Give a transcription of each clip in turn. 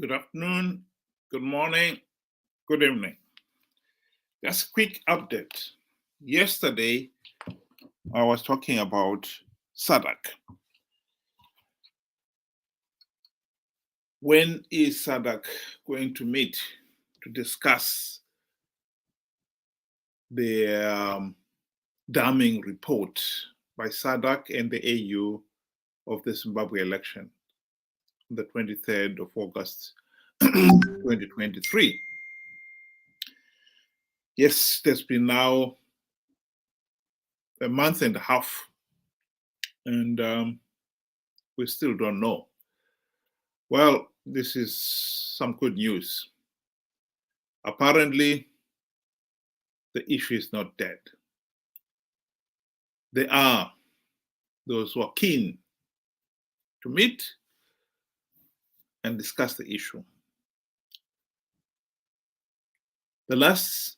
Good afternoon, good morning, good evening. Just a quick update. Yesterday, I was talking about SADC. When is SADC going to meet to discuss the damning report by SADC and the AU of the Zimbabwe election on the 23rd of August 2023? Yes, there's been now a month and a half, and we still don't know. Well, this is some good news. Apparently, the issue is not dead. There are those who are keen to meet and discuss the issue. The last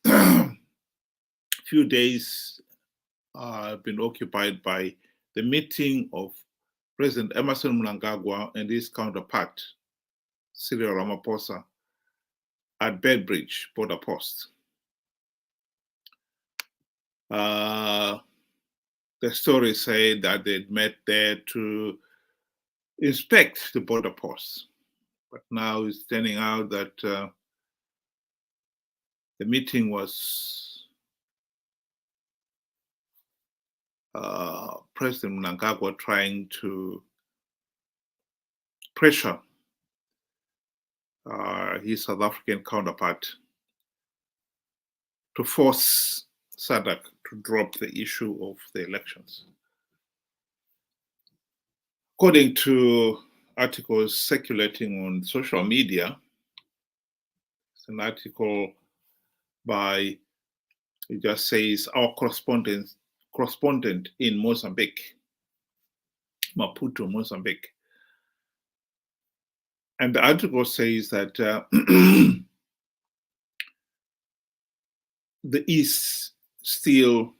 few days have been occupied by the meeting of President Emmerson Mnangagwa and his counterpart, Cyril Ramaphosa, at Beitbridge border post. The story said that they'd met there to inspect the border posts, but now it's turning out that the meeting was President Mnangagwa trying to pressure his South African counterpart to force SADC to drop the issue of the elections. According to articles circulating on social media, it's an article by, it just says, our correspondent in Mozambique, Maputo, Mozambique. And the article says that there is still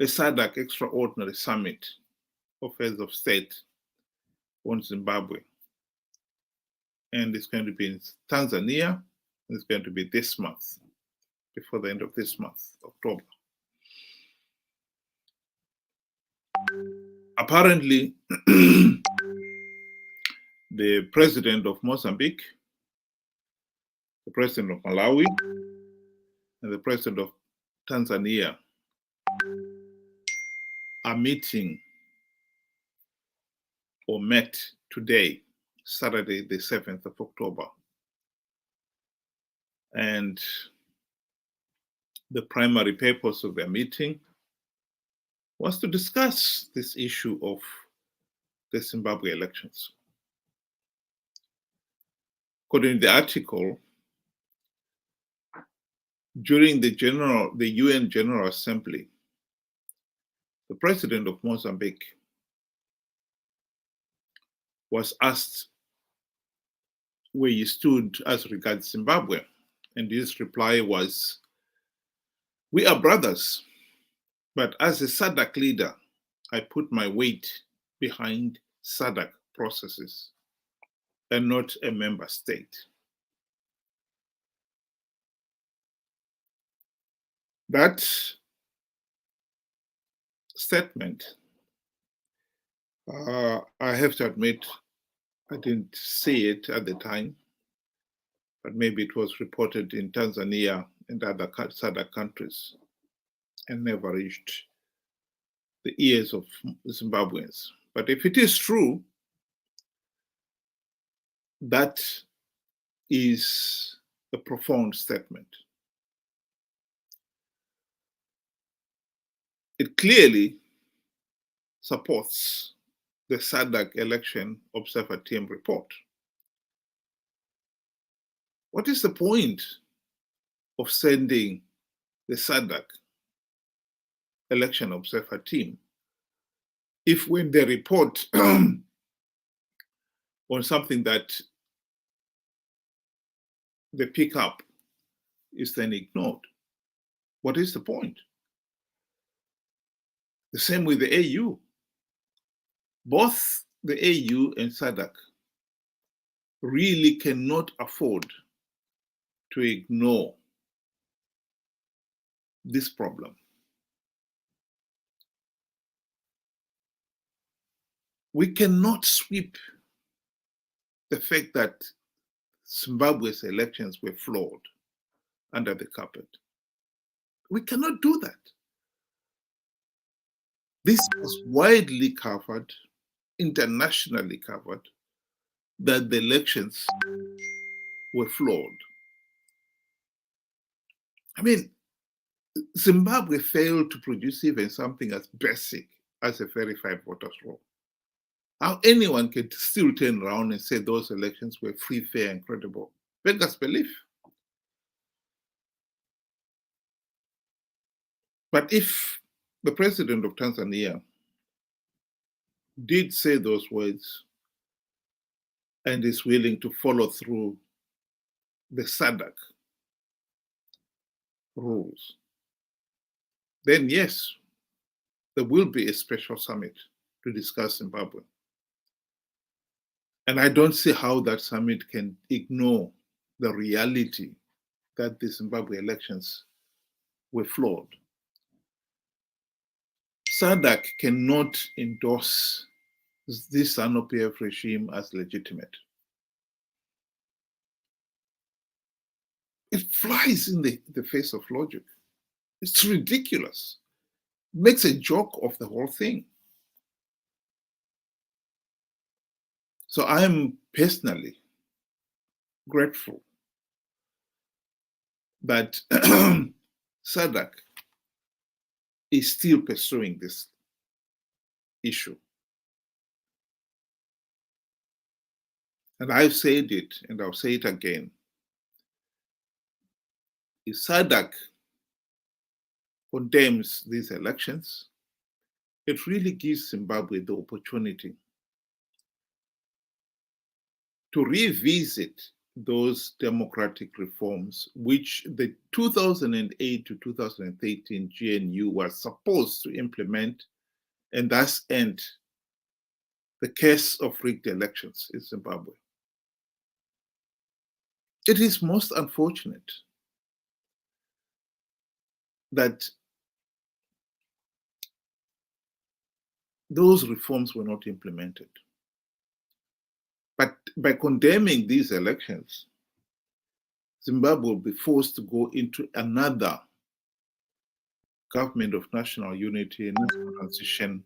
a SADC extraordinary summit of heads of state on Zimbabwe. And it's going to be in Tanzania. It's going to be this month, before the end of this month, October. Apparently, the president of Mozambique, the president of Malawi, and the president of Tanzania are meeting or met today, Saturday, the 7th of October. And the primary purpose of their meeting was to discuss this issue of the Zimbabwe elections. According to the article, during the UN General Assembly, the president of Mozambique was asked where he stood as regards Zimbabwe, and his reply was, "We are brothers, but as a SADC leader, I put my weight behind SADC processes and not a member state." That statement, I have to admit, I didn't see it at the time, but maybe it was reported in Tanzania and other SADC countries and never reached the ears of Zimbabweans. But if it is true, that is a profound statement. It clearly supports the SADC election observer team report. What is the point of sending the SADC election observer team if when they report on something that they pick up is then ignored? What is the point? The same with the AU. Both the AU and SADC really cannot afford to ignore this problem. We cannot sweep the fact that Zimbabwe's elections were flawed under the carpet. We cannot do that. This was widely covered, internationally covered, that the elections were flawed. I mean, Zimbabwe failed to produce even something as basic as a verified voters roll. How anyone can still turn around and say those elections were free, fair, and credible beggars belief. But if the president of Tanzania did say those words and is willing to follow through the SADC rules, then yes, there will be a special summit to discuss Zimbabwe. And I don't see how that summit can ignore the reality that the Zimbabwe elections were flawed. SADC cannot endorse this ZANU-PF regime as legitimate. It flies in the face of logic. It's ridiculous. It makes a joke of the whole thing. So I am personally grateful that SADC is still pursuing this issue. And I've said it, and I'll say it again. If SADC condemns these elections, it really gives Zimbabwe the opportunity to revisit those democratic reforms which the 2008 to 2013 GNU was supposed to implement and thus end the case of rigged elections in Zimbabwe. It is most unfortunate that those reforms were not implemented. But by condemning these elections, Zimbabwe will be forced to go into another government of national unity, national transition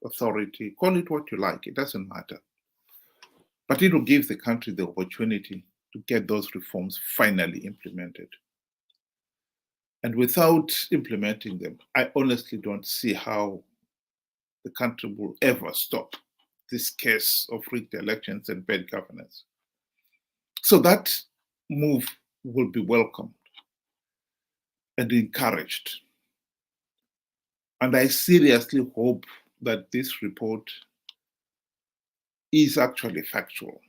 authority, call it what you like, it doesn't matter. But it will give the country the opportunity to get those reforms finally implemented. And without implementing them, I honestly don't see how the country will ever stop this case of rigged elections and bad governance. So that move will be welcomed and encouraged. And I seriously hope that this report is actually factual.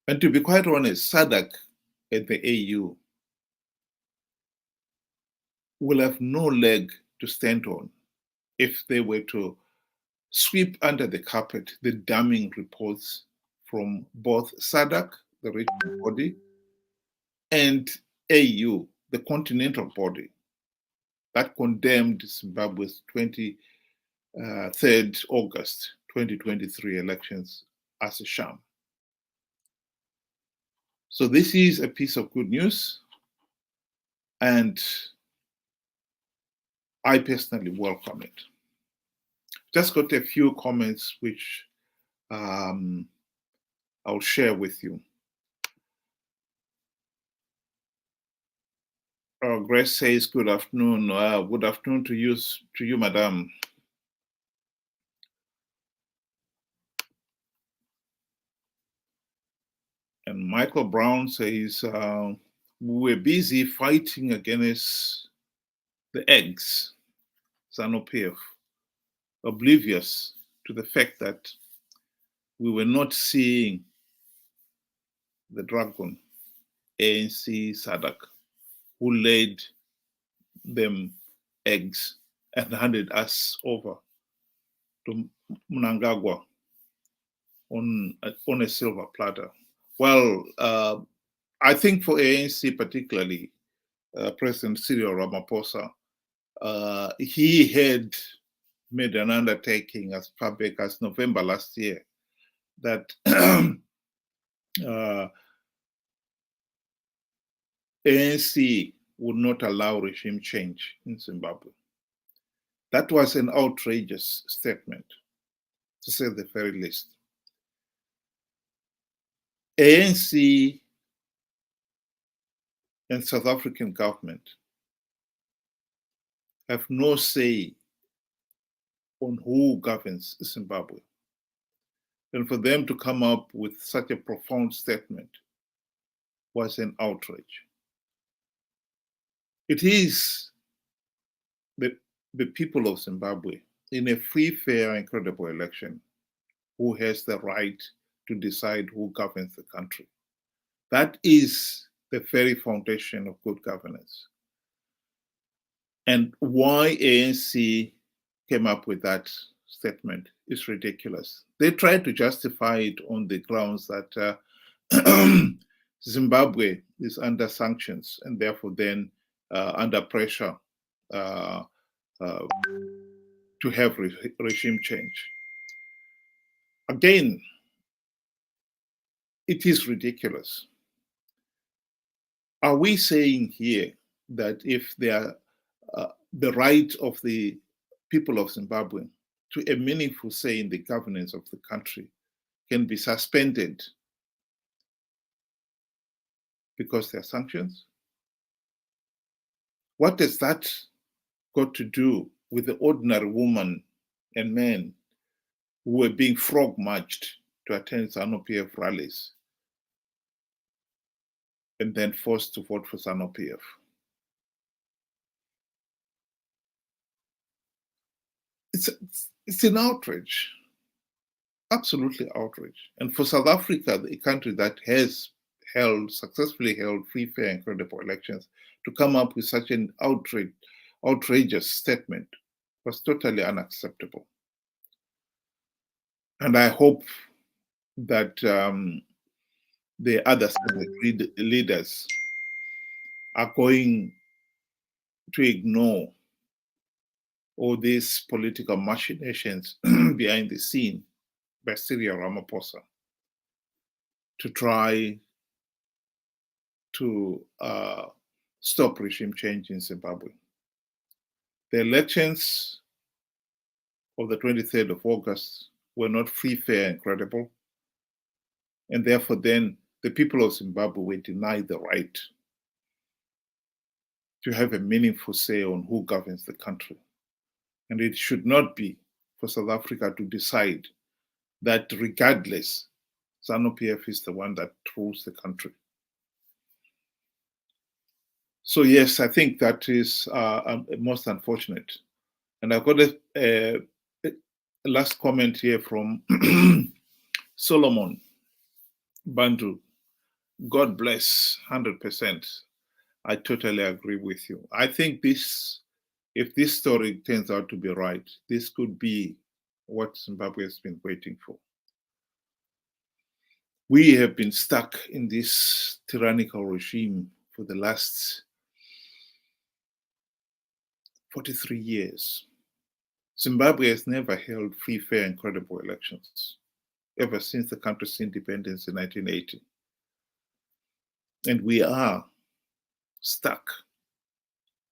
And to be quite honest, SADC and the AU will have no leg to stand on if they were to sweep under the carpet the damning reports from both SADC, the regional body, and AU, the continental body, that condemned Zimbabwe's 23rd August 2023 elections as a sham. So this is a piece of good news, and I personally welcome it. Just got a few comments which I'll share with you. Grace says, good afternoon. Good afternoon to you, madam. And Michael Brown says, we were busy fighting against the eggs, ZANU-PF, oblivious to the fact that we were not seeing the dragon, ANC, SADC, who laid them eggs and handed us over to Mnangagwa on a silver platter. Well, I think for ANC particularly, President Cyril Ramaphosa, he had made an undertaking as far back as November last year that ANC would not allow regime change in Zimbabwe. That was an outrageous statement, to say the very least. ANC and South African government have no say on who governs Zimbabwe. And for them to come up with such a profound statement was an outrage. It is the people of Zimbabwe in a free, fair, and credible election who has the right to decide who governs the country. That is the very foundation of good governance. And why ANC came up with that statement is ridiculous. They tried to justify it on the grounds that Zimbabwe is under sanctions and therefore then under pressure to have regime change. Again, it is ridiculous. Are we saying here that if the right of the people of Zimbabwe to a meaningful say in the governance of the country can be suspended because there are sanctions? What has that got to do with the ordinary woman and men who were being frog-marched to attend ZANU-PF rallies and then forced to vote for ZANU-PF? It's an outrage, absolutely outrage. And for South Africa, a country that has successfully held free, fair, and credible elections, to come up with such an outrageous statement was totally unacceptable. And I hope that the other SADC leaders are going to ignore all these political machinations behind the scene by Cyril Ramaphosa to try to stop regime change in Zimbabwe. The elections of the 23rd of August were not free, fair, and credible. And therefore then the people of Zimbabwe were denied the right to have a meaningful say on who governs the country. And it should not be for South Africa to decide that regardless, ZANU-PF is the one that rules the country. So yes, I think that is most unfortunate. And I've got a last comment here from Solomon Bandu. God bless, 100%. I totally agree with you. I think if this story turns out to be right, this could be what Zimbabwe has been waiting for. We have been stuck in this tyrannical regime for the last 43 years. Zimbabwe has never held free, fair, and credible elections ever since the country's independence in 1980. And we are stuck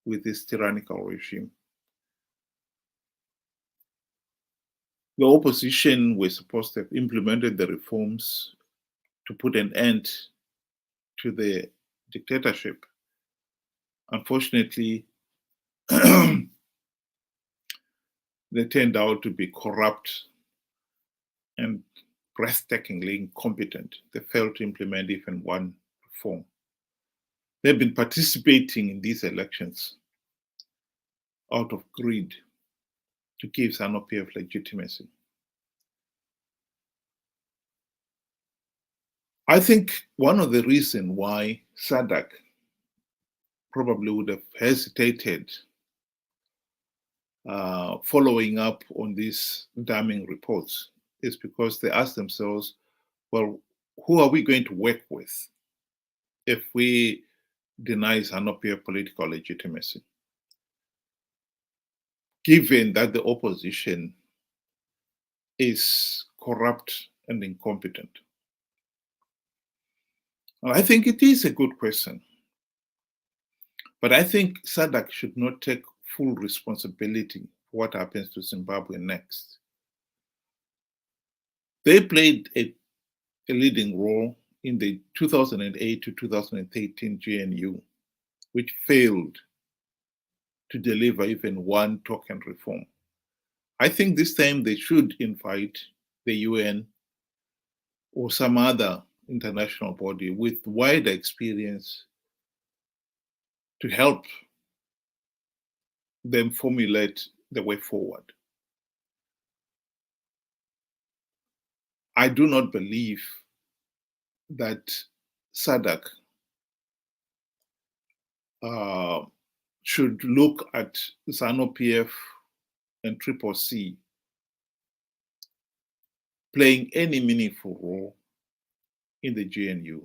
with this tyrannical regime. The opposition were supposed to have implemented the reforms to put an end to the dictatorship. Unfortunately, they turned out to be corrupt and breathtakingly incompetent. They failed to implement even one reform. They've been participating in these elections out of greed to give ZANU-PF legitimacy. I think one of the reasons why SADC probably would have hesitated following up on these damning reports is because they ask themselves, well, who are we going to work with if we deny ZANU-PF political legitimacy? Given that the opposition is corrupt and incompetent. Well, I think it is a good question. But I think SADC should not take full responsibility for what happens to Zimbabwe next. They played a leading role in the 2008 to 2013 GNU, which failed to deliver even one token reform. I think this time they should invite the UN or some other international body with wider experience to help them formulate the way forward. I do not believe that SADC should look at ZANU-PF and CCC playing any meaningful role in the GNU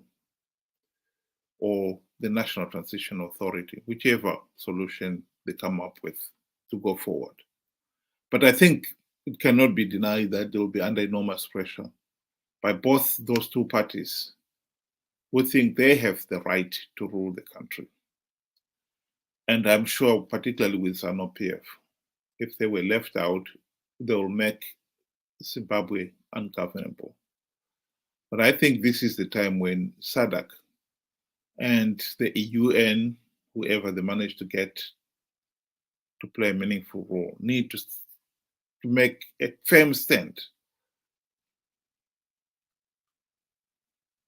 or the National Transition Authority, whichever solution they come up with to go forward. But I think it cannot be denied that they will be under enormous pressure by both those two parties who think they have the right to rule the country. And I'm sure, particularly with ZANU-PF, if they were left out, they will make Zimbabwe ungovernable. But I think this is the time when SADC and the UN, whoever they manage to get to play a meaningful role, need to make a firm stand.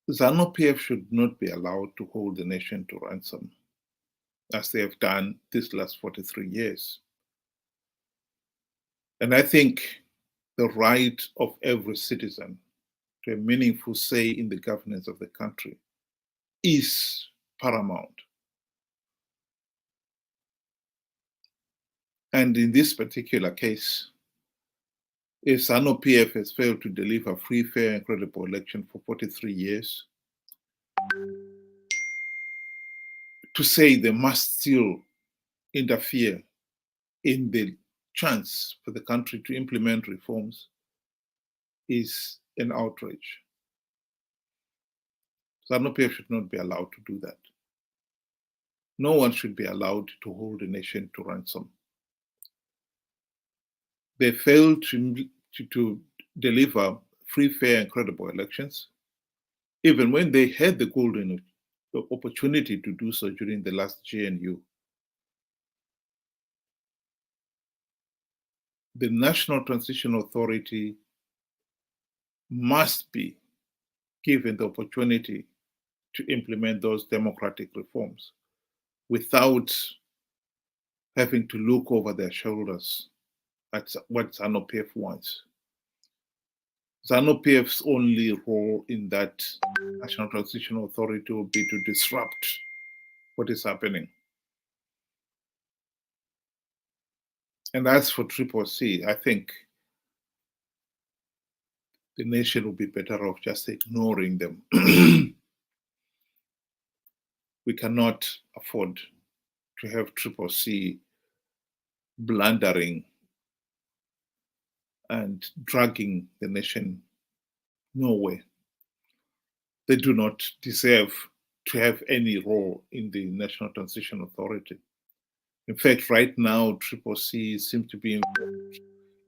ZANU-PF should not be allowed to hold the nation to ransom, as they have done these last 43 years. And I think the right of every citizen to a meaningful say in the governance of the country is paramount. And in this particular case, if ZANU-PF has failed to deliver free, fair, and credible election for 43 years, to say they must still interfere in the chance for the country to implement reforms is an outrage. ZANU-PF should not be allowed to do that. No one should be allowed to hold a nation to ransom. They failed to deliver free, fair, and credible elections, even when they had the golden opportunity to do so during the last GNU. The National Transition Authority must be given the opportunity to implement those democratic reforms without having to look over their shoulders at what ZANU-PF wants. ZANU-PF's only role in that National Transition Authority will be to disrupt what is happening. And as for CCC, I think the nation will be better off just ignoring them. We cannot afford to have CCC blundering and dragging the nation nowhere. They do not deserve to have any role in the National Transition Authority. In fact, right now, CCC seems to be involved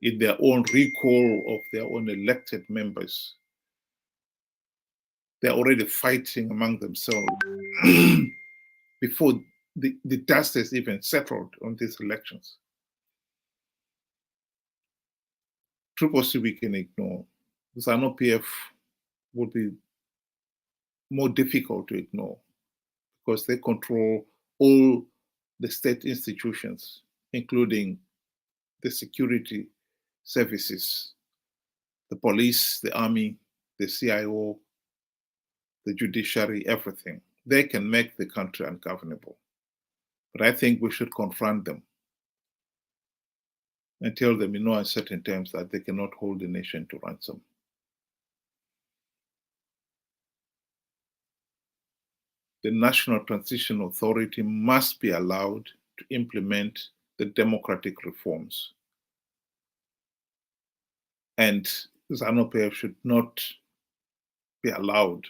in their own recall of their own elected members. They're already fighting among themselves before the dust has even settled on these elections. CCC we can ignore. ZANU-PF would be more difficult to ignore because they control all the state institutions, including the security services, the police, the army, the CIO, the judiciary, everything. They can make the country ungovernable. But I think we should confront them and tell them in no uncertain terms that they cannot hold the nation to ransom. The National Transition Authority must be allowed to implement the democratic reforms. And ZANU-PF should not be allowed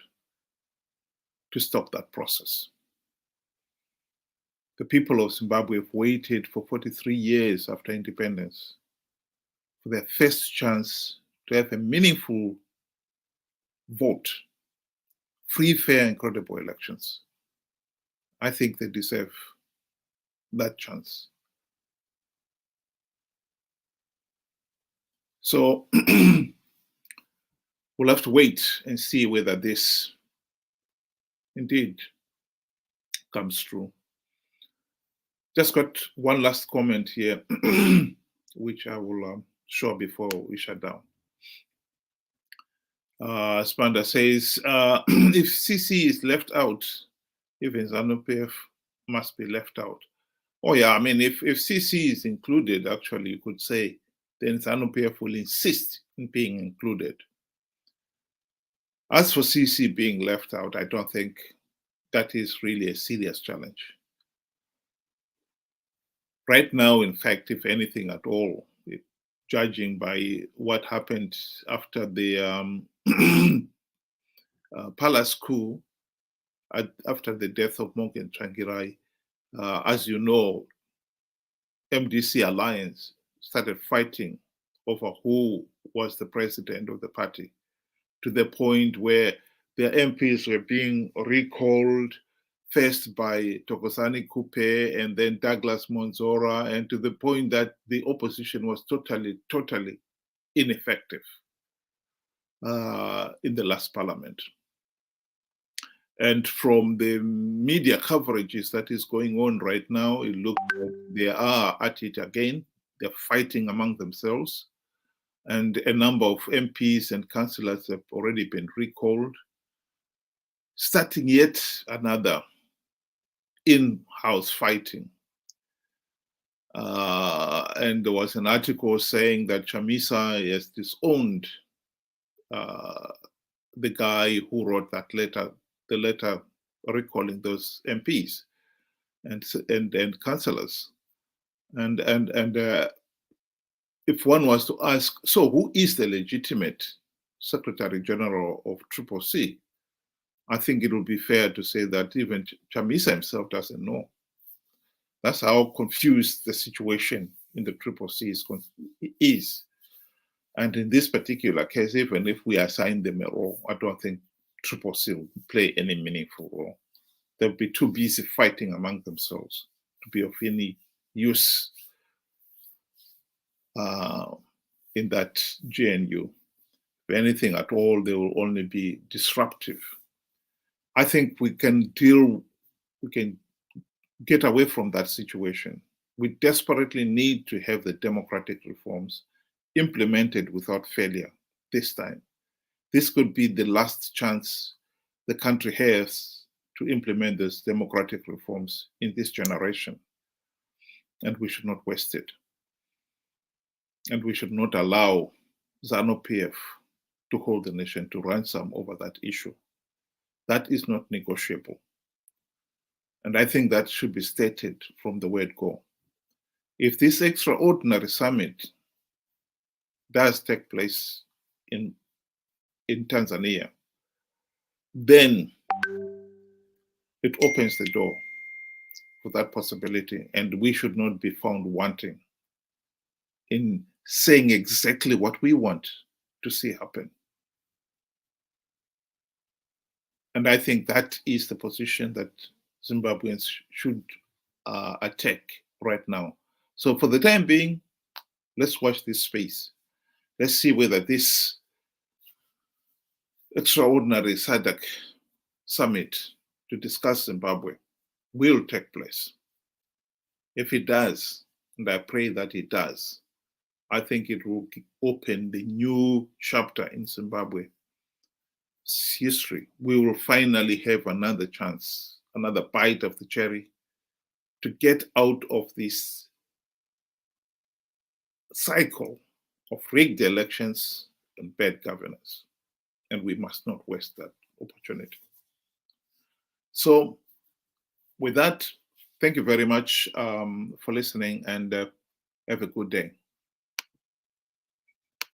to stop that process. The people of Zimbabwe have waited for 43 years after independence for their first chance to have a meaningful vote, free, fair, and credible elections. I think they deserve that chance. So we'll have to wait and see whether this indeed comes true. Just got one last comment here, which I will show before we shut down. Spanda says, if CC is left out, even ZANU-PF must be left out. Oh yeah, I mean, if CC is included, actually, you could say, then ZANU-PF will insist in being included. As for CC being left out, I don't think that is really a serious challenge. Right now, in fact, if anything at all, judging by what happened after the palace coup, after the death of Morgan Tsvangirai, as you know, MDC Alliance started fighting over who was the president of the party, to the point where their MPs were being recalled, first by Thokozani Kupe and then Douglas Monzora, and to the point that the opposition was totally ineffective in the last parliament. And from the media coverages that is going on right now, it looks like they are at it again. They're fighting among themselves. And a number of MPs and councillors have already been recalled, starting yet another in-house fighting. And there was an article saying that Chamisa has disowned the guy who wrote that letter, the letter recalling those MPs and councillors. And if one was to ask, so who is the legitimate Secretary General of CCC? I think it would be fair to say that even Chamisa himself doesn't know. That's how confused the situation in the CCC is. And in this particular case, even if we assign them a role, I don't think CCC will play any meaningful role. They'll be too busy fighting among themselves to be of any use in that GNU. If anything at all, they will only be disruptive. I think we can get away from that situation. We desperately need to have the democratic reforms implemented without failure this time. This could be the last chance the country has to implement those democratic reforms in this generation. And we should not waste it. And we should not allow ZANU-PF to hold the nation to ransom over that issue. That is not negotiable. And I think that should be stated from the word go. If this extraordinary summit does take place in Tanzania, then it opens the door for that possibility, and we should not be found wanting in saying exactly what we want to see happen. And I think that is the position that Zimbabweans should attack right now. So for the time being, let's watch this space. Let's see whether this extraordinary SADC summit to discuss Zimbabwe will take place. If it does, and I pray that it does, I think it will open the new chapter in Zimbabwe's history. We will finally have another chance, another bite of the cherry to get out of this cycle of rigged elections and bad governance. And we must not waste that opportunity. So with that, thank you very much for listening, and have a good day.